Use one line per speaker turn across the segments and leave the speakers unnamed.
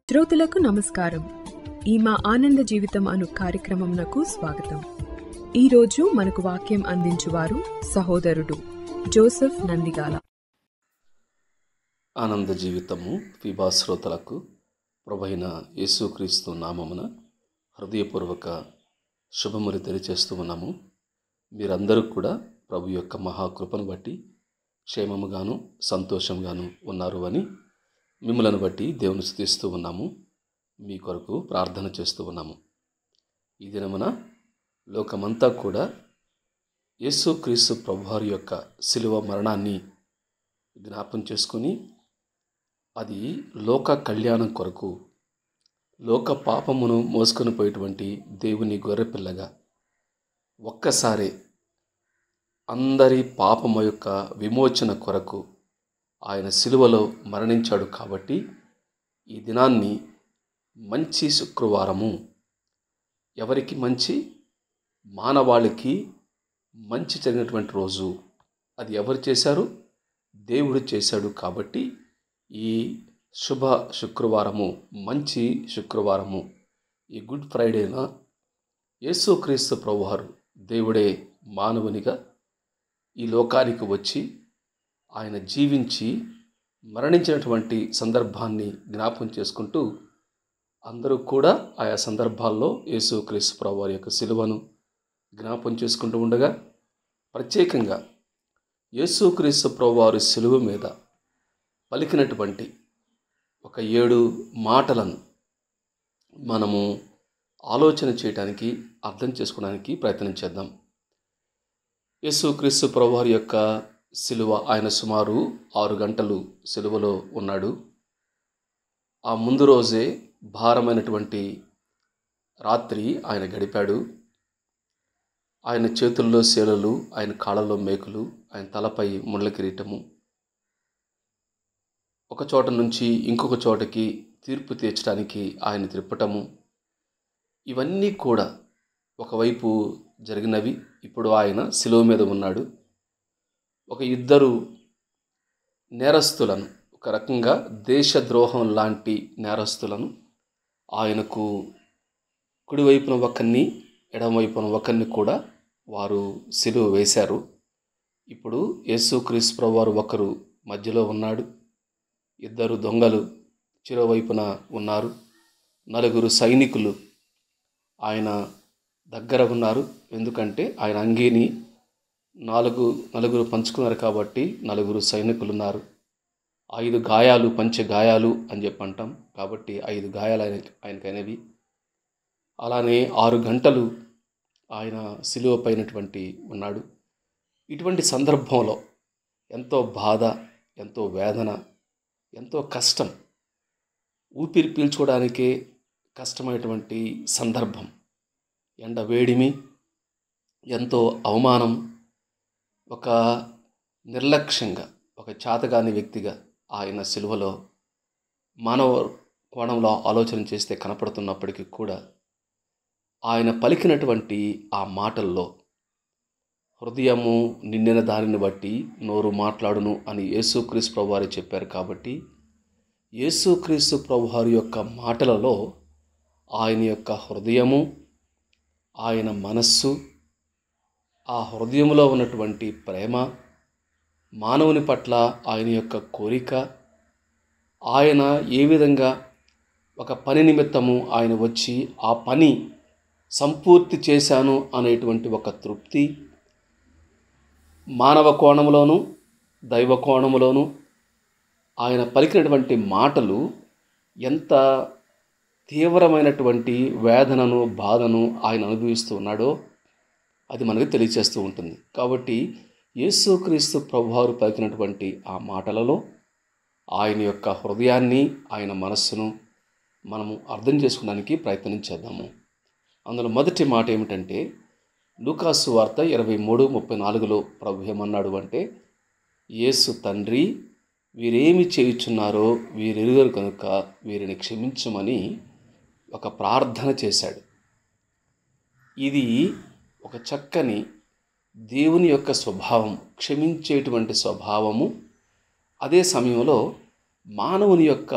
శ్రోతలకు నమస్కారం. ఈ మా ఆనంద జీవితం అను కార్యక్రమంనకు స్వాగతం. ఈరోజు మనకు వాక్యం అందించువారు సహోదరుడు జోసెఫ్ నందిగాల.
ఆనంద జీవితము ఫీబా శ్రోతలకు ప్రభువైన యేసుక్రీస్తు నామమున హృదయపూర్వక శుభములు తెలియచేస్తూ ఉన్నాము. మీరందరూ కూడా ప్రభు యొక్క మహాకృపను బట్టి క్షేమముగాను సంతోషంగాను ఉన్నారు అని మిమ్మలను బట్టి దేవుని స్తుతిస్తూ ఉన్నాము. మీ కొరకు ప్రార్థన చేస్తూ ఉన్నాము. ఈ దినమున లోకమంతా కూడా యేసుక్రీస్తు ప్రభువారి యొక్క శిలువ మరణాన్ని జ్ఞాపం చేసుకుని అది లోక కళ్యాణం కొరకు లోక పాపమును మోసుకొని పోయేటువంటి దేవుని గొర్రెపిల్లగా ఒక్కసారి అందరి పాపము యొక్క విమోచన కొరకు ఆయన శిలువలో మరణించాడు. కాబట్టి ఈ దినాన్ని మంచి శుక్రవారము. ఎవరికి మంచి? మానవాళికి మంచి జరిగినటువంటి రోజు. అది ఎవరు చేశారు? దేవుడు చేశాడు. కాబట్టి ఈ శుభ శుక్రవారము, మంచి శుక్రవారము, ఈ గుడ్ ఫ్రైడేన యేసుక్రీస్తు ప్రభువారు దేవుడే మానవునిగా ఈ లోకానికి వచ్చి ఆయన జీవించి మరణించినటువంటి సందర్భాన్ని జ్ఞాపకం చేసుకుంటూ అందరూ కూడా ఆయా సందర్భాల్లో యేసుక్రీస్తు ప్రభువారి యొక్క శిలువను జ్ఞాపకం చేసుకుంటూ ఉండగా, ప్రత్యేకంగా యేసుక్రీస్తు ప్రభువారి శిలువ మీద పలికినటువంటి ఒక 7 మాటలను మనము ఆలోచన చేయడానికి, అర్థం చేసుకోవడానికి ప్రయత్నం చేద్దాం. యేసుక్రీస్తు ప్రభువారి యొక్క శిలువ, ఆయన సుమారు 6 గంటలు శిలువలో ఉన్నాడు. ఆ ముందు రోజే భారమైనటువంటి రాత్రి ఆయన గడిపాడు. ఆయన చేతుల్లో శీలలు, ఆయన కాళ్ళలో మేకులు, ఆయన తలపై ముళ్ళ కిరీటము, ఒక చోట నుంచి ఇంకొక చోటకి తీర్పు తీర్చడానికి ఆయన తిప్పటము, ఇవన్నీ కూడా ఒకవైపు జరిగినవి. ఇప్పుడు ఆయన శిలువ మీద ఉన్నాడు. ఒక 2 నేరస్తులను, ఒక రకంగా దేశద్రోహం లాంటి నేరస్తులను ఆయనకు కుడివైపున ఒకరిని, ఎడమవైపున ఒకరిని కూడా వారు శిలువ వేశారు. ఇప్పుడు యేసుక్రీస్తు ప్రభువారు ఒకరు మధ్యలో ఉన్నాడు. 2 దొంగలు చిరువైపున ఉన్నారు. 4 సైనికులు ఆయన దగ్గర ఉన్నారు. ఎందుకంటే ఆయన అంగీని నలుగురు పంచుకున్నారు కాబట్టి 4 సైనికులు ఉన్నారు. 5 గాయాలు, పంచ గాయాలు అని చెప్పి అంటాం. కాబట్టి 5 గాయాలు ఆయనకైనవి. అలానే 6 గంటలు ఆయన శిలువ పైనటువంటి ఉన్నాడు. ఇటువంటి సందర్భంలో ఎంతో బాధ, ఎంతో వేదన, ఎంతో కష్టం, ఊపిరి పీల్చుకోవడానికే కష్టమైనటువంటి సందర్భం, ఎండ వేడిమి, ఎంతో అవమానం, ఒక నిర్లక్ష్యంగా, ఒక చేతగాని వ్యక్తిగా ఆయన శిలువలో మానవ కోణంలో ఆలోచన చేస్తే కనపడుతున్నప్పటికీ కూడా ఆయన పలికినటువంటి ఆ మాటల్లో హృదయము నిండిన దానిని బట్టి నోరు మాట్లాడును అని యేసుక్రీస్తు ప్రభువారు చెప్పారు. కాబట్టి యేసుక్రీస్తు ప్రభువారి యొక్క మాటలలో ఆయన యొక్క హృదయము, ఆయన మనస్సు, ఆ హృదయంలో ఉన్నటువంటి ప్రేమ, మానవుని పట్ల ఆయన యొక్క కోరిక, ఆయన ఏ విధంగా ఒక పని నిమిత్తము ఆయన వచ్చి ఆ పని సంపూర్తి చేశాను అనేటువంటి ఒక తృప్తి, మానవ కోణంలోనూ దైవ కోణంలోనూ ఆయన పలికినటువంటి మాటలు ఎంత తీవ్రమైనటువంటి వేదనను, బాధను ఆయన అనుభవిస్తూ ఉన్నాడో అది మనకు తెలియచేస్తూ ఉంటుంది. కాబట్టి యేసుక్రీస్తు ప్రభువారు పలికినటువంటి ఆ మాటలలో ఆయన యొక్క హృదయాన్ని, ఆయన మనస్సును మనము అర్థం చేసుకోవడానికి ప్రయత్నం చేద్దాము. అందులో మొదటి మాట ఏమిటంటే, లూకాసు వార్త 23:34లో ప్రభు ఏమన్నాడు అంటే, యేసు తండ్రి, వీరేమి చేయుచున్నారో వీరెరుగరు కనుక వీరిని క్షమించమని ఒక ప్రార్థన చేశాడు. ఇది ఒక చక్కని దేవుని యొక్క స్వభావం, క్షమించేటువంటి స్వభావము. అదే సమయంలో మానవుని యొక్క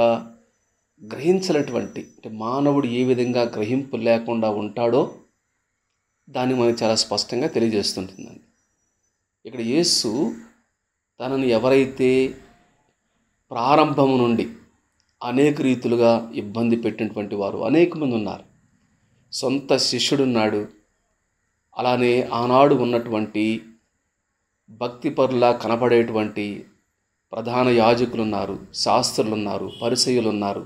గ్రహించనటువంటి అంటే మానవుడు ఏ విధంగా గ్రహింపు లేకుండా ఉంటాడో దాన్ని మనకు చాలా స్పష్టంగా తెలియజేస్తుంటుందండి. ఇక్కడ యేసు తనను ఎవరైతే ప్రారంభము నుండి అనేక రీతులుగా ఇబ్బంది పెట్టినటువంటి వారు అనేక మంది ఉన్నారు. సొంత శిష్యుడున్నాడు. అలానే ఆనాడు ఉన్నటువంటి భక్తిపరులా కనపడేటువంటి ప్రధాన యాజకులు ఉన్నారు, శాస్త్రులు ఉన్నారు, పరిసయ్యులు ఉన్నారు,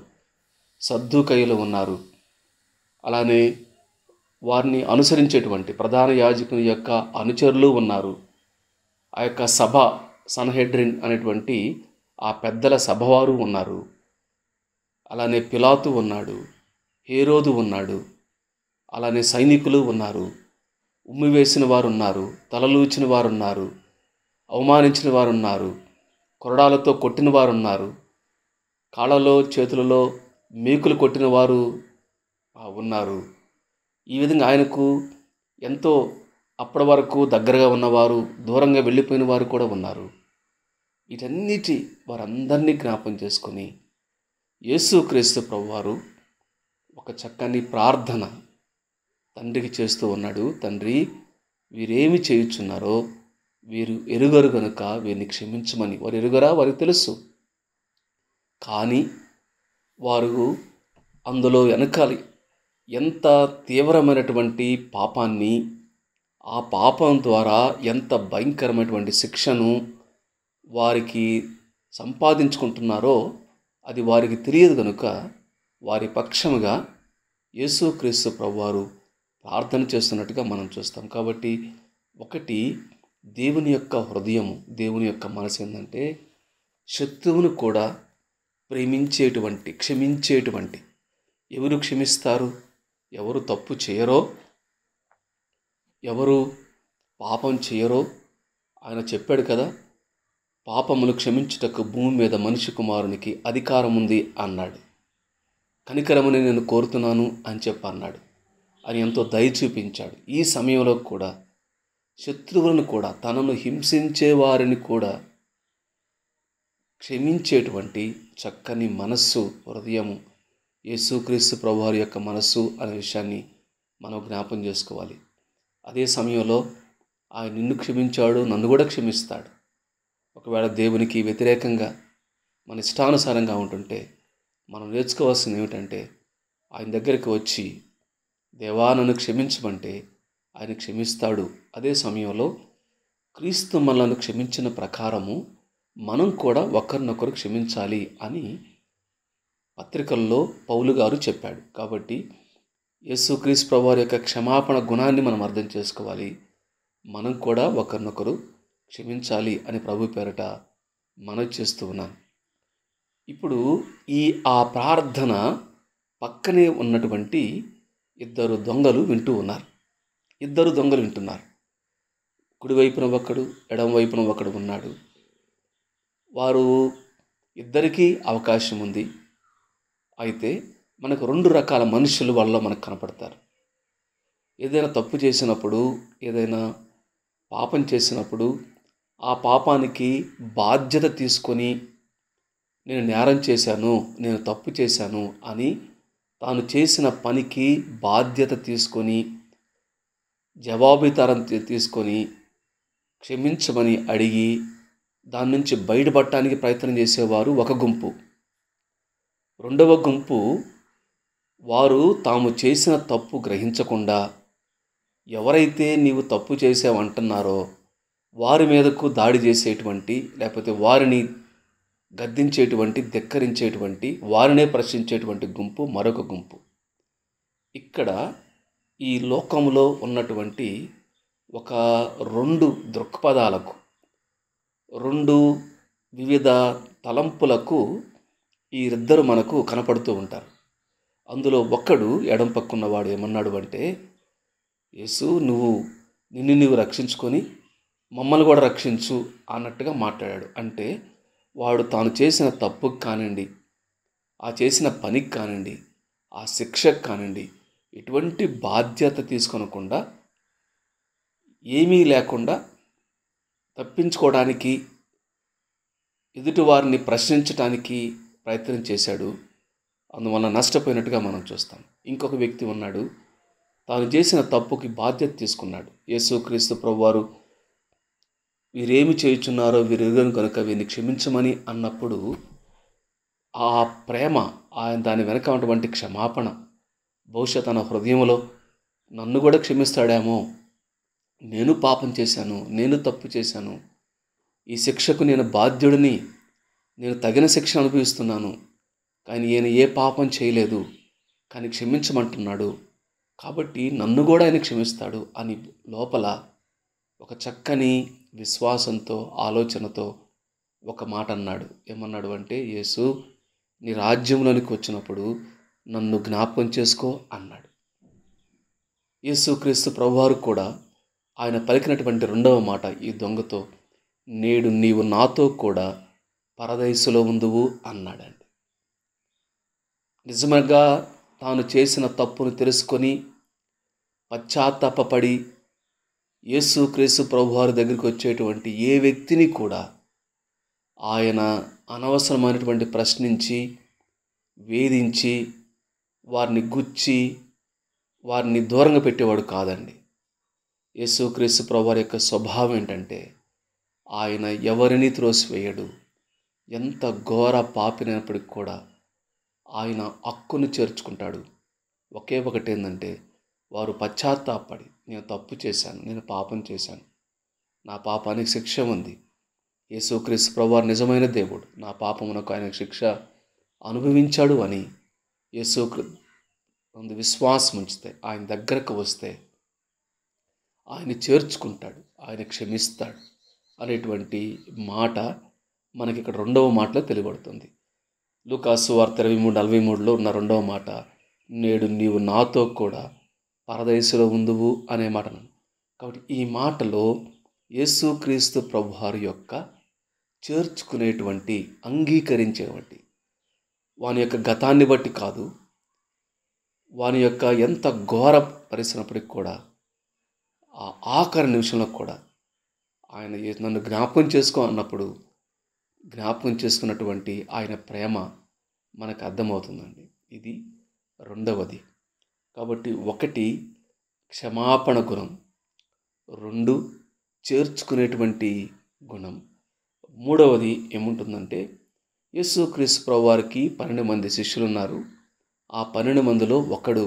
సద్దూకయ్యులు ఉన్నారు. అలానే వారిని అనుసరించేటువంటి ప్రధాన యాజకుని యొక్క అనుచరులు ఉన్నారు. ఆ యొక్క సభ సన్హెడ్రిన్ అనేటువంటి ఆ పెద్దల సభవారు ఉన్నారు. అలానే పిలాతు ఉన్నాడు, హేరోదు ఉన్నాడు, అలానే సైనికులు ఉన్నారు, ఉమ్మివేసిన వారు ఉన్నారు, తలలూచిన వారు ఉన్నారు, అవమానించిన వారు ఉన్నారు, కొరడాలతో కొట్టిన వారు ఉన్నారు, కాళ్ళలో చేతులలో మేకులు కొట్టిన వారు ఉన్నారు. ఈ విధంగా ఆయనకు ఎంతో అప్పటి వరకు దగ్గరగా ఉన్నవారు, దూరంగా వెళ్ళిపోయిన వారు కూడా ఉన్నారు. వీటన్నిటి వారందరినీ జ్ఞాపం చేసుకొని యేసుక్రీస్తు ప్రభువారు ఒక చక్కని ప్రార్థన తండ్రికి చేస్తూ ఉన్నాడు. తండ్రి, వీరేమి చేయుచున్నారో వీరు ఎరుగరు గనుక వీరిని క్షమించమని. వారు ఎరుగరా? వారికి తెలుసు. కానీ వారు అందులో వెనకాలి ఎంత తీవ్రమైనటువంటి పాపాన్ని, ఆ పాపం ద్వారా ఎంత భయంకరమైనటువంటి శిక్షను వారికి సంపాదించుకుంటున్నారో అది వారికి తెలియదు కనుక వారి పక్షముగా యేసుక్రీస్తు ప్రభువారు ప్రార్థన చేస్తున్నట్టుగా మనం చూస్తాం. కాబట్టి ఒకటి, దేవుని యొక్క హృదయము, దేవుని యొక్క మనసు ఏంటంటే శత్రువును కూడా ప్రేమించేటువంటి, క్షమించేటువంటి. ఎవరు క్షమిస్తారు? ఎవరు తప్పు చేయరో, ఎవరు పాపం చేయరో ఆయన చెప్పాడు కదా, పాపములు క్షమించుటకు భూమి మీద మనిషి కుమారునికి అధికారం ఉంది అన్నాడు. కనికరముని నేను కోరుతున్నాను అని చెప్పి అన్నాడు. అని ఎంతో దయ చూపించాడు. ఈ సమయంలో కూడా శత్రువులను కూడా, తనను హింసించే వారిని కూడా క్షమించేటువంటి చక్కని మనస్సు, హృదయము యేసుక్రీస్తు ప్రభువారి యొక్క మనస్సు అనే విషయాన్ని మనం జ్ఞాపం చేసుకోవాలి. అదే సమయంలో ఆయన నిన్ను క్షమించాడు, నన్ను కూడా క్షమిస్తాడు. ఒకవేళ దేవునికి వ్యతిరేకంగా మన ఇష్టానుసారంగా ఉంటుంటే మనం నేర్చుకోవాల్సింది ఏమిటంటే ఆయన దగ్గరికి వచ్చి దేవా నన్ను క్షమించమంటే ఆయన క్షమిస్తాడు. అదే సమయంలో క్రీస్తు మనలను క్షమించిన ప్రకారము మనం కూడా ఒకరినొకరు క్షమించాలి అని పత్రికల్లో పౌలు గారు చెప్పాడు. కాబట్టి యేసుక్రీస్తు ప్రభువారి యొక్క క్షమాపణ గుణాన్ని మనం అర్థం చేసుకోవాలి. మనం కూడా ఒకరినొకరు క్షమించాలి అని ప్రభు పేరట మనవి చేస్తూ ఉన్నాను. ఇప్పుడు ఆ ప్రార్థన పక్కనే ఉన్నటువంటి ఇద్దరు దొంగలు వింటున్నారు. కుడివైపున ఒకడు, ఎడమ వైపున ఒకడు ఉన్నాడు. వారు ఇద్దరికీ అవకాశం ఉంది. అయితే మనకు రెండు రకాల మనుషులు వాళ్ళలో మనకు కనపడతారు. ఏదైనా తప్పు చేసినప్పుడు, ఏదైనా పాపం చేసినప్పుడు ఆ పాపానికి బాధ్యత తీసుకొని నేను నేరం చేశాను, నేను తప్పు చేశాను అని తాను చేసిన పనికి బాధ్యత తీసుకొని జవాబుదారం తీసుకొని క్షమించమని అడిగి దాని నుంచి బయటపడటానికి ప్రయత్నం చేసేవారు ఒక గుంపు. రెండవ గుంపు వారు తాము చేసిన తప్పు గ్రహించకుండా ఎవరైతే నీవు తప్పు చేసావంటున్నారో వారి మీదకు దాడి చేసేటువంటి, లేకపోతే వారిని గద్దించేటువంటి, ధిక్కరించేటువంటి, వారినే ప్రశ్నించేటువంటి గుంపు మరొక గుంపు. ఇక్కడ ఈ లోకంలో ఉన్నటువంటి ఒక రెండు దృక్పథాలకు, రెండు వివిధ తలంపులకు ఈ ఇద్దరు మనకు కనపడుతూ ఉంటారు. అందులో ఒక్కడు ఎడం పక్కున్నవాడు ఏమన్నాడు అంటే, యేసు నిన్ను నీవు రక్షించుకొని మమ్మల్ని కూడా రక్షించు అన్నట్టుగా మాట్లాడాడు. అంటే వాడు తాను చేసిన తప్పుకు కానివ్వండి, ఆ చేసిన పనికి కానివ్వండి, ఆ శిక్షకు కానివ్వండి, ఎటువంటి బాధ్యత తీసుకొనకుండా, ఏమీ లేకుండా తప్పించుకోవడానికి, ఎదుటివారిని ప్రశ్నించడానికి ప్రయత్నం చేశాడు. అందువల్ల నష్టపోయినట్టుగా మనం చూస్తాం. ఇంకొక వ్యక్తి ఉన్నాడు, తాను చేసిన తప్పుకి బాధ్యత తీసుకున్నాడు. యేసుక్రీస్తు ప్రభువారు వీరేమి చేయుచున్నారో వీరు ఎరుగరు కనుక వీరిని క్షమించమని అన్నప్పుడు ఆ ప్రేమ, ఆయన దాని వెనక ఉన్నటువంటి క్షమాపణ, బహుశా తన హృదయంలో నన్ను కూడా క్షమిస్తాడేమో, నేను పాపం చేశాను, నేను తప్పు చేశాను, ఈ శిక్షకు నేను బాధ్యుడిని, నేను తగిన శిక్ష అనుభవిస్తున్నాను, కానీ ఈయన ఏ పాపం చేయలేదు, కానీ క్షమించమంటున్నాడు, కాబట్టి నన్ను కూడా ఆయన క్షమిస్తాడు అని లోపల ఒక చక్కని విశ్వాసంతో, ఆలోచనతో ఒక మాట అన్నాడు. ఏమన్నాడు అంటే, యేసు నీ రాజ్యంలోనికి వచ్చినప్పుడు నన్ను జ్ఞాపకం చేసుకో అన్నాడు. యేసుక్రీస్తు ప్రభువారు కూడా ఆయన పలికినటువంటి రెండవ మాట ఈ దొంగతో, నేడు నీవు నాతో కూడా పరదైసులో ఉందువు అన్నాడండి. నిజంగా తాను చేసిన తప్పును తెలుసుకొని పశ్చాత్తాపపడి యేసుక్రీస్తు ప్రభువారి దగ్గరికి వచ్చేటువంటి ఏ వ్యక్తిని కూడా ఆయన అనవసరమైనటువంటి ప్రశ్నించి, వేధించి, వారిని గుచ్చి, వారిని దూరంగా పెట్టేవాడు కాదండి. యేసుక్రీస్తు ప్రభువారి యొక్క స్వభావం ఏంటంటే, ఆయన ఎవరిని త్రోసివేయడు. ఎంత ఘోర పాపినప్పటికి కూడా ఆయన హక్కును చేర్చుకుంటాడు. ఒకే ఒకటి ఏంటంటే, వారు పశ్చాత్తాపడి, నేను తప్పు చేశాను, నేను పాపం చేశాను, నా పాపానికి శిక్ష ఉంది, యేసుక్రీస్తు ప్రభువారు నిజమైన దేవుడు, నా పాపమునకు ఆయన శిక్ష అనుభవించాడు అని యేసుక్రీస్తు విశ్వాసం ఉంచితే, ఆయన దగ్గరకు వస్తే ఆయన చేర్చుకుంటాడు, ఆయన క్షమిస్తాడు అనేటువంటి మాట మనకి ఇక్కడ రెండవ మాటలో తెలియబడుతుంది. లూకాసు సువార్త 23:43లో ఉన్న రెండవ మాట, నేడు నీవు నాతో కూడా పరదైసులో ఉందువు అనే మాట. కాబట్టి ఈ మాటలో యేసుక్రీస్తు ప్రభువారి యొక్క చేర్చుకునేటువంటి, అంగీకరించేటువంటి, వాని యొక్క గతాన్ని బట్టి కాదు, వాని యొక్క ఎంత ఘోర పరిస్థితినప్పటికి కూడా ఆ ఆఖరి నిమిషంలో కూడా ఆయన నన్ను జ్ఞాపకం చేసుకో అన్నప్పుడు జ్ఞాపకం చేసుకున్నటువంటి ఆయన ప్రేమ మనకు అర్థమవుతుందండి. ఇది రెండవది. కాబట్టి ఒకటి క్షమాపణ గుణం, రెండు చేర్చుకునేటువంటి గుణం, మూడవది ఏముంటుందంటే, యేసుక్రీస్తు ప్రభువారికి 12 మంది శిష్యులు ఉన్నారు. ఆ 12 మందిలో ఒకడు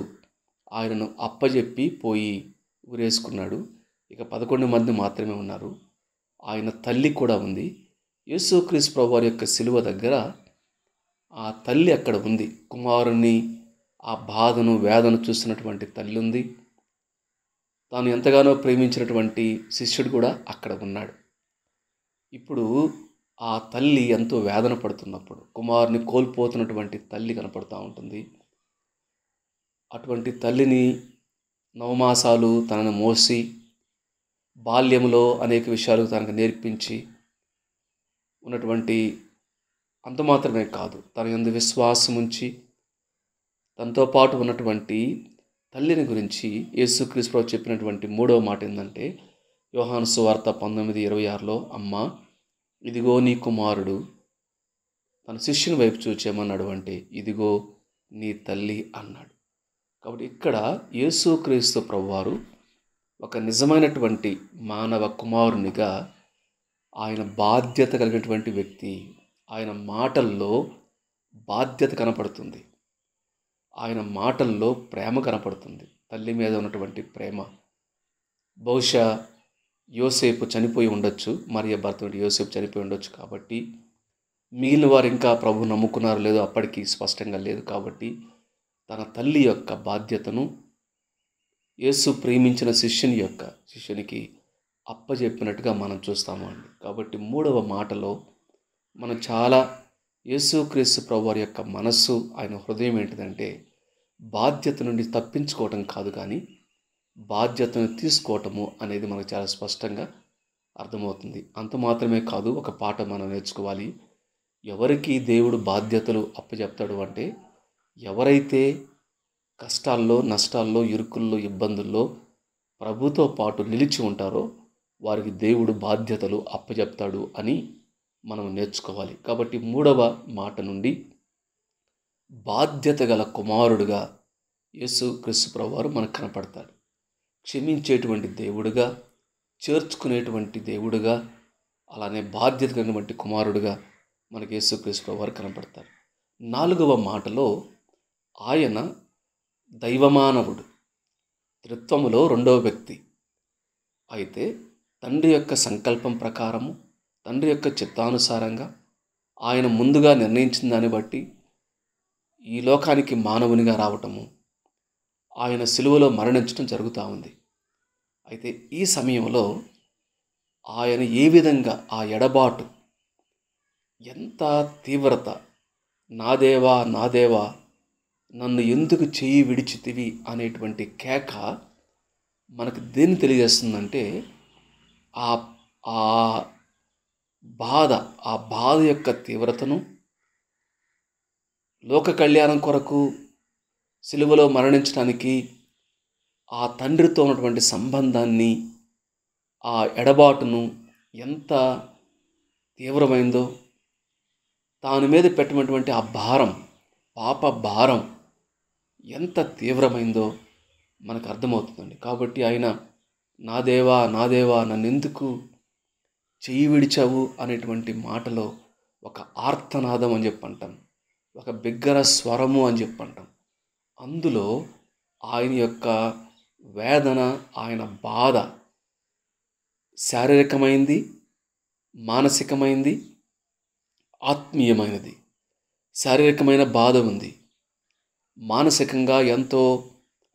ఆయనను అప్పజెప్పి పోయి ఊరేసుకున్నాడు. ఇక 11 మంది మాత్రమే ఉన్నారు. ఆయన తల్లి కూడా ఉంది. యేసుక్రీస్తు ప్రభువారి యొక్క శిలువ దగ్గర ఆ తల్లి అక్కడ ఉంది. కుమారుని ఆ బాధను, వేదన చూస్తున్నటువంటి తల్లి ఉంది. తాను ఎంతగానో ప్రేమించినటువంటి శిష్యుడు కూడా అక్కడ ఉన్నాడు. ఇప్పుడు ఆ తల్లి ఎంతో వేదన పడుతున్నప్పుడు, కుమారుని కోల్పోతున్నటువంటి తల్లి కనపడుతూ ఉంటుంది. అటువంటి తల్లిని 9 మాసాలు తనను మోసి, బాల్యంలో అనేక విషయాలు తనకు నేర్పించి ఉన్నటువంటి, అంత మాత్రమే కాదు, తన యందు విశ్వాసం ఉంచి తనతో పాటు ఉన్నటువంటి తల్లిని గురించి యేసుక్రీస్తు ప్రభువు చెప్పినటువంటి మూడవ మాట ఏంటంటే, యోహాను సువార్త 19:26లో, అమ్మా ఇదిగో నీ కుమారుడు, తన శిష్యుని వైపు చూచేమన్నాడు అంటే, ఇదిగో నీ తల్లి అన్నాడు. కాబట్టి ఇక్కడ యేసుక్రీస్తు ప్రభువారు ఒక నిజమైనటువంటి మానవ కుమారునిగా ఆయన బాధ్యత కలిగినటువంటి వ్యక్తి. ఆయన మాటల్లో బాధ్యత కనపడుతుంది, ఆయన మాటల్లో ప్రేమ కనపడుతుంది, తల్లి మీద ఉన్నటువంటి ప్రేమ. బహుశా యోసేపు చనిపోయి ఉండొచ్చు, మరియ భర్త యోసేపు చనిపోయి ఉండొచ్చు. కాబట్టి మిగిలిన వారు ఇంకా ప్రభు నమ్ముకున్నారో లేదో అప్పటికి స్పష్టంగా లేదు. కాబట్టి తన తల్లి యొక్క బాధ్యతను యేసు ప్రేమించిన శిష్యునికి అప్పచెప్పినట్టుగా మనం చూస్తాము అండి. కాబట్టి మూడవ మాటలో మనం చాలా యేసుక్రీస్తు ప్రభువారి యొక్క మనస్సు, ఆయన హృదయం ఏంటిదంటే, బాధ్యత నుండి తప్పించుకోవటం కాదు, కానీ బాధ్యతను తీసుకోవటము అనేది మనకు చాలా స్పష్టంగా అర్థమవుతుంది. అంత మాత్రమే కాదు, ఒక పాట మనం నేర్చుకోవాలి. ఎవరికి దేవుడు బాధ్యతలు అప్పచెప్తాడు అంటే, ఎవరైతే కష్టాల్లో, నష్టాల్లో, ఇరుకుల్లో, ఇబ్బందుల్లో ప్రభుతో పాటు నిలిచి ఉంటారో వారికి దేవుడు బాధ్యతలు అప్పచెప్తాడు అని మనం నేర్చుకోవాలి. కాబట్టి మూడవ మాట నుండి బాధ్యత గల కుమారుడుగా యేసు క్రీస్తు ప్రభువారు మనకు కనపడతాడు. క్షమించేటువంటి దేవుడుగా, చేర్చుకునేటువంటి దేవుడుగా, అలానే బాధ్యత కలిగినటువంటి కుమారుడుగా మనకి యేసు క్రీస్తు ప్రభువారు కనపడతారు. 4వ మాటలో ఆయన దైవమానవుడు, త్రిత్వములో 2వ వ్యక్తి. అయితే తండ్రి యొక్క సంకల్పం ప్రకారము, తండ్రి యొక్క చిత్తానుసారంగా ఆయన ముందుగా నిర్ణయించిన దాన్ని బట్టి ఈ లోకానికి మానవునిగా రావటము, ఆయన సిలువలో మరణించడం జరుగుతూ ఉంది. అయితే ఈ సమయంలో ఆయన ఏ విధంగా ఆ ఎడబాటు, ఎంత తీవ్రత, నా దేవా నా దేవా నన్ను ఎందుకు చెయ్యి విడిచితివి అనేటువంటి కేక మనకు దేన్ని తెలియజేస్తుందంటే ఆ ఆ ఆ బాధ యొక్క తీవ్రతను, లోక కళ్యాణం కొరకు సిలువలో మరణించడానికి ఆ తండ్రితో ఉన్నటువంటి సంబంధాన్ని, ఆ ఎడబాటును ఎంత తీవ్రమైందో, తాను మీద పెట్టినటువంటి ఆ భారం, పాప భారం ఎంత తీవ్రమైందో మనకు అర్థమవుతుందండి. కాబట్టి ఆయన నా దేవా నా దేవా నన్ను ఎందుకు చెయ్యి విడిచావు అనేటువంటి మాటలో ఒక ఆర్తనాదం అని చెప్పంటాం, ఒక బిగ్గర స్వరము అని చెప్పంటాం. అందులో ఆయన యొక్క వేదన, ఆయన బాధ శారీరకమైంది, మానసికమైంది, ఆత్మీయమైనది. శారీరకమైన బాధ ఉంది, మానసికంగా ఎంతో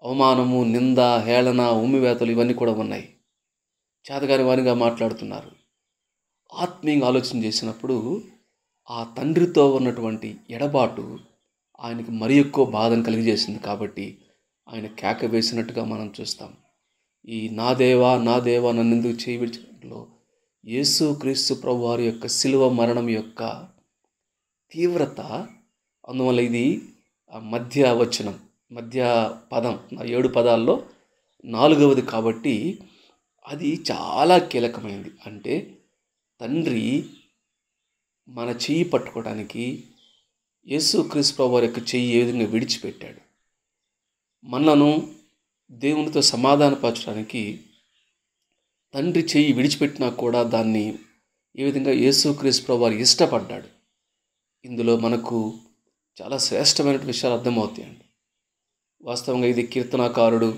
అవమానము, నింద, హేళన, ఉమ్మివేతలు ఇవన్నీ కూడా ఉన్నాయి. చేతగాని వారిగా మాట్లాడుతున్నారు. ఆత్మీయంగా ఆలోచన చేసినప్పుడు ఆ తండ్రితో ఉన్నటువంటి ఎడబాటు ఆయనకి మరి ఎక్కువ బాధను కలిగజేసింది. కాబట్టి ఆయన కేక వేసినట్టుగా మనం చూస్తాం. ఈ నా దేవా నా దేవా నన్ను ఎందుకు చేయి విడిచినట్లో యేసు క్రీస్తు ప్రభు వారి యొక్క శిలువ మరణం యొక్క తీవ్రత, అందువల్ల ఇది మధ్య వచనం, మధ్య పదం, 7 పదాల్లో 4వది కాబట్టి అది చాలా కీలకమైనది. అంటే తండ్రి మన చెయ్యి పట్టుకోవడానికి యేసు క్రీస్తు ప్రభు వారి యొక్క చెయ్యి ఏ విధంగా విడిచిపెట్టాడు, మనలను దేవునితో సమాధానపరచడానికి తండ్రి చెయ్యి విడిచిపెట్టినా కూడా దాన్ని ఏ విధంగా యేసు క్రీస్తు ప్రభు వారు ఇష్టపడ్డాడు. ఇందులో మనకు చాలా శ్రేష్టమైన విషయాలు అర్థమవుతాయండి. వాస్తవంగా ఇది కీర్తనాకారుడు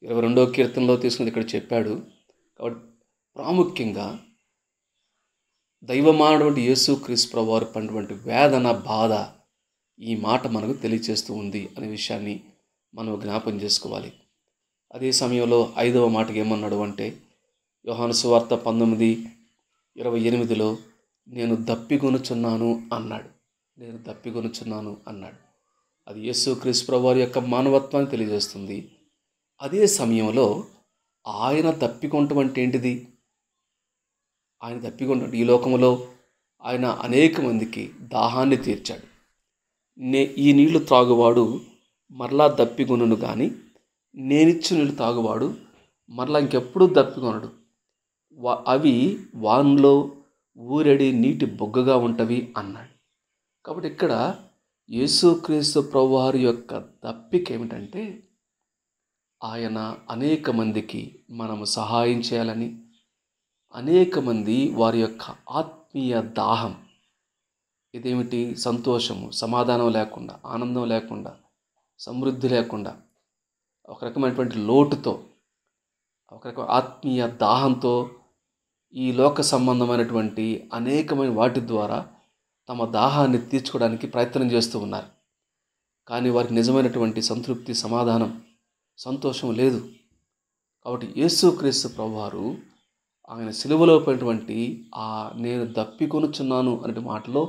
22వ కీర్తనలో తీసుకుని ఇక్కడ చెప్పాడు. కాబట్టి ప్రాముఖ్యంగా దైవమానటువంటి యేసు క్రీస్తు ప్రభు వారు పడినటువంటి వేదన, బాధ ఈ మాట మనకు తెలియచేస్తూ ఉంది అనే విషయాన్ని మనం జ్ఞాపం చేసుకోవాలి. అదే సమయంలో 5వ మాటకి ఏమన్నాడు అంటే, యోహాను సువార్త 19:28లో నేను దప్పిగొనుచున్నాను అన్నాడు. నేను దప్పిగొనుచున్నాను అన్నాడు. అది యేసు క్రీస్తు ప్రభు వారి యొక్క మానవత్వాన్ని తెలియజేస్తుంది. అదే సమయంలో ఆయన దప్పికొనటం అంటే ఏంటిది? ఆయన దప్పికొనటం, ఈ లోకంలో ఆయన అనేక మందికి దాహాన్ని తీర్చాడు. ఈ నీళ్లు త్రాగువాడు మరలా దప్పికొనును కానీ నేనిచ్చు నీళ్ళు తాగువాడు మరలా ఇంకెప్పుడు దప్పికొనడు. అవి వాన్లో ఊరెడి నీటి బొగ్గగా ఉంటవి అన్నాడు. కాబట్టి ఇక్కడ యేసుక్రీస్తు ప్రభువారి యొక్క దప్పిక ఏమిటంటే, ఆయన అనేక మందికి మనము సహాయం చేయాలని, అనేక మంది వారి యొక్క ఆత్మీయ దాహం, ఇదేమిటి, సంతోషము, సమాధానం లేకుండా, ఆనందం లేకుండా, సమృద్ధి లేకుండా, ఒక రకమైనటువంటి లోటుతో, ఒక రకమైన ఆత్మీయ దాహంతో ఈ లోక సంబంధమైనటువంటి అనేకమైన వాటి ద్వారా తమ దాహాన్ని తీర్చుకోవడానికి ప్రయత్నం చేస్తూ ఉన్నారు. కానీ వారికి నిజమైనటువంటి సంతృప్తి, సమాధానం, సంతోషం లేదు. కాబట్టి యేసుక్రీస్తు ప్రభువారు ఆయన సిలువలో పడినటువంటి ఆ నేను దప్పికొనుచున్నాను అనే మాటలో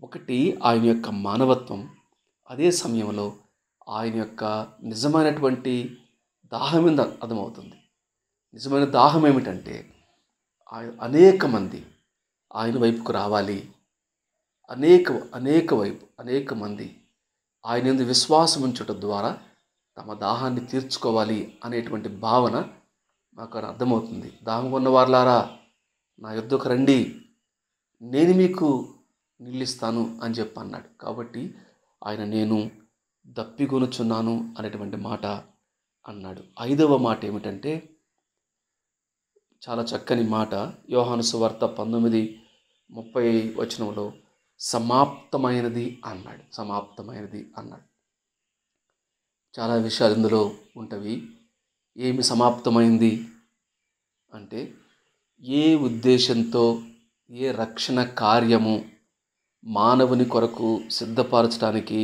ఒకటి ఆయన యొక్క మానవత్వం, అదే సమయంలో ఆయన యొక్క నిజమైనటువంటి దాహం మీద అర్థమవుతుంది. నిజమైన దాహం ఏమిటంటే, అనేక మంది ఆయన వైపుకు రావాలి, అనేక మంది ఆయన యందు విశ్వాసం ఉంచుట ద్వారా తమ దాహాన్ని తీర్చుకోవాలి అనేటువంటి భావన మాకు అర్థమవుతుంది. దాహం ఉన్న వారులారా నా యొద్దకు రండి, నేను మీకు నీళ్ళిస్తాను అని చెప్పి అన్నాడు. కాబట్టి ఆయన నేను దప్పికొనుచున్నాను అనేటువంటి మాట అన్నాడు. 5వ మాట ఏమిటంటే చాలా చక్కని మాట. యోహాను సువార్త 19:30 సమాప్తమైనది అన్నాడు. సమాప్తమైనది అన్నాడు. చాలా విషయాలు ఇందులో ఉంటవి. ఏమి సమాప్తమైంది అంటే, ఏ ఉద్దేశంతో ఏ రక్షణ కార్యము మానవుని కొరకు సిద్ధపరచడానికి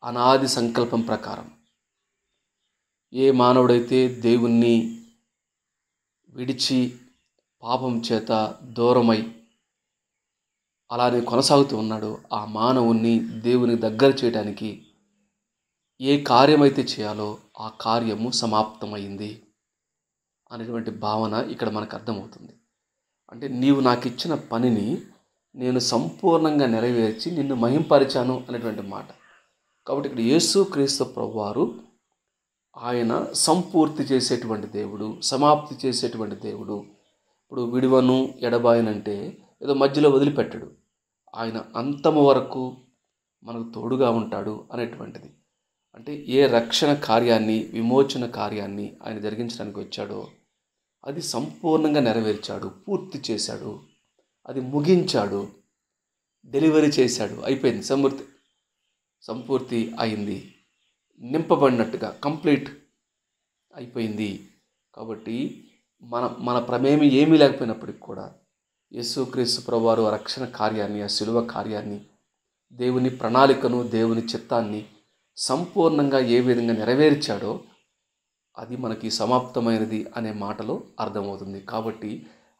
అనాది సంకల్పం ప్రకారం ఏ మానవుడైతే దేవుణ్ణి విడిచి పాపం చేత దూరమై అలానే కొనసాగుతూ ఉన్నాడో ఆ మానవుణ్ణి దేవుని దగ్గర చేయడానికి ఏ కార్యమైతే చేయాలో ఆ కార్యము సమాప్తమైంది అనేటువంటి భావన ఇక్కడ మనకు అర్థమవుతుంది. అంటే నీవు నాకు ఇచ్చిన పనిని నేను సంపూర్ణంగా నెరవేర్చి నిన్ను మహింపరిచాను అనేటువంటి మాట. కాబట్టి ఇక్కడ యేసుక్రీస్తు ప్రభువారు ఆయన సంపూర్తి చేసేటువంటి దేవుడు, సమాప్తి చేసేటువంటి దేవుడు. ఇప్పుడు విడువను ఎడబాయనంటే ఏదో మధ్యలో వదిలిపెట్టడు. ఆయన అంతము వరకు మనకు తోడుగా ఉంటాడు అనేటువంటిది. అంటే ఏ రక్షణ కార్యాన్ని, విమోచన కార్యాన్ని ఆయన జరిగించడానికి వచ్చాడో అది సంపూర్ణంగా నెరవేర్చాడు, పూర్తి చేశాడు, అది ముగించాడు, డెలివరీ చేశాడు, అయిపోయింది, సంపూర్తి అయింది, నింపబడినట్టుగా కంప్లీట్ అయిపోయింది. కాబట్టి మన ప్రమేయం ఏమీ లేకపోయినప్పటికి కూడా యేసుక్రీస్తు ప్రభువారు ఆ రక్షణ కార్యాన్ని, ఆ శిలువ కార్యాన్ని, దేవుని ప్రణాళికను, దేవుని చిత్తాన్ని సంపూర్ణంగా ఏ విధంగా నెరవేర్చాడో అది మనకి సమాప్తమైనది అనే మాటలో అర్థమవుతుంది. కాబట్టి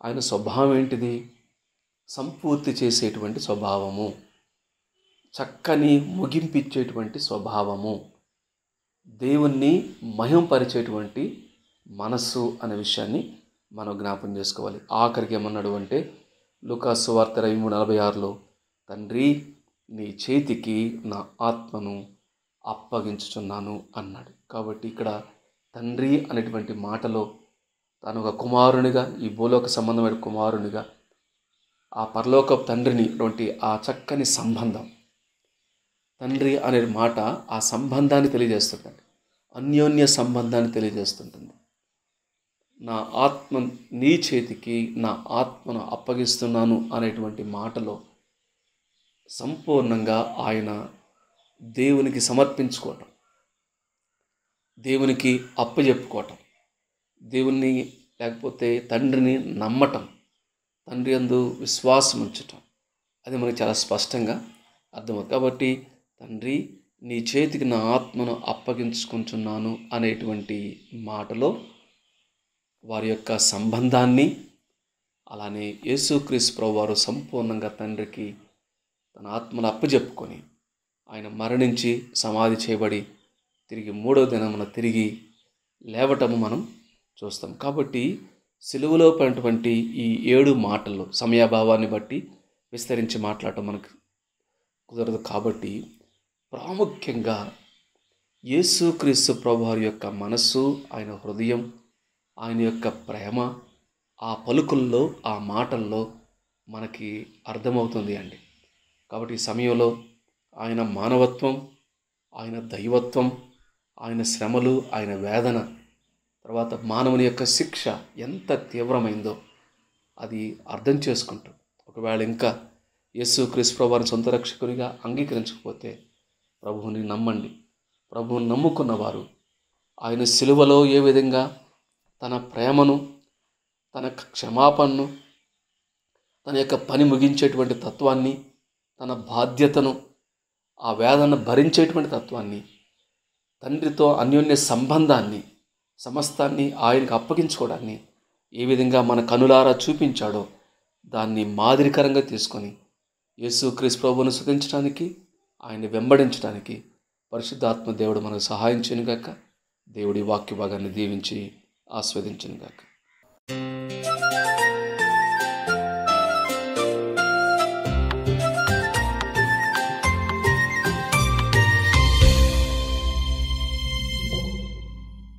ఆయన స్వభావం ఏంటిది? సంపూర్తి చేసేటువంటి స్వభావము, చక్కని ముగింపిచ్చేటువంటి స్వభావము, దేవుణ్ణి మహింపరిచేటువంటి మనస్సు అనే విషయాన్ని మనం జ్ఞాపం చేసుకోవాలి. ఆఖరికి ఏమన్నాడు అంటే లూకా సువార్త 23:46 తండ్రి నీ చేతికి నా ఆత్మను అప్పగించుచున్నాను అన్నాడు. కాబట్టి ఇక్కడ తండ్రి అనేటువంటి మాటలో తాను ఒక కుమారునిగా, ఈ భూలోక సంబంధమైన కుమారునిగా ఆ పరలోక తండ్రిని ఆ చక్కని సంబంధం, తండ్రి అనే మాట ఆ సంబంధాన్ని తెలియజేస్తుందండి, అన్యోన్య సంబంధాన్ని తెలియజేస్తుంటుంది. నా ఆత్మ నీ చేతికి నా ఆత్మను అప్పగిస్తున్నాను అనేటువంటి మాటలో సంపూర్ణంగా ఆయన దేవునికి సమర్పించుకోవటం, దేవునికి అప్పచెప్పుకోవటం, దేవుణ్ణి లేకపోతే తండ్రిని నమ్మటం, తండ్రి యందు విశ్వాసం ఉంచటం, అది మనకి చాలా స్పష్టంగా అర్థమవుతుంది. కాబట్టి తండ్రి నీ చేతికి నా ఆత్మను అప్పగించుకుంటున్నాను అనేటువంటి మాటలో వారి యొక్క సంబంధాన్ని, అలానే యేసుక్రీస్తు ప్రభువారు సంపూర్ణంగా తండ్రికి తన ఆత్మను అప్పచెప్పుకొని ఆయన మరణించి సమాధి చేయబడి తిరిగి 3వ దినమున తిరిగి లేవటము మనం చూస్తాం. కాబట్టి సిలువలో పడినటువంటి ఈ 7 మాటల్లో సమయాభావాన్ని బట్టి విస్తరించి మాట్లాడటం మనకు కుదరదు. కాబట్టి ప్రాముఖ్యంగా యేసుక్రీస్తు ప్రభువారి యొక్క మనస్సు, ఆయన హృదయం, ఆయన యొక్క ప్రేమ ఆ పలుకుల్లో, ఆ మాటల్లో మనకి అర్థమవుతుంది అండి. కాబట్టి ఈ సమయంలో ఆయన మానవత్వం, ఆయన దైవత్వం, ఆయన శ్రమలు, ఆయన వేదన, తర్వాత మానవుని యొక్క శిక్ష ఎంత తీవ్రమైందో అది అర్థం చేసుకుంటూ, ఒకవేళ ఇంకా యేసుక్రీస్తు ప్రభువారిని సొంత రక్షకునిగా అంగీకరించకపోతే ప్రభువుని నమ్మండి. ప్రభువుని నమ్ముకున్న వారు ఆయన సిలువలో ఏ విధంగా తన ప్రేమను, తన క్షమాపణను, తన యొక్క పని ముగించేటువంటి తత్వాన్ని, తన బాధ్యతను, ఆ వేదన భరించేటువంటి తత్వాన్ని, తండ్రితో అన్యోన్య సంబంధాన్ని, సమస్తాన్ని ఆయనకు అప్పగించుకోవడాన్ని ఏ విధంగా మన కనులారా చూపించాడో దాన్ని మాదిరికరంగా తీసుకొని యేసుక్రీస్తు ప్రభువును స్తుతించడానికి, ఆయన్ని వెంబడించడానికి పరిశుద్ధాత్మ దేవుడు మనకు సహాయం చేయనుగాక. దేవుడి వాక్య భాగాన్ని దీవించి ఆస్వాదించునుగాక.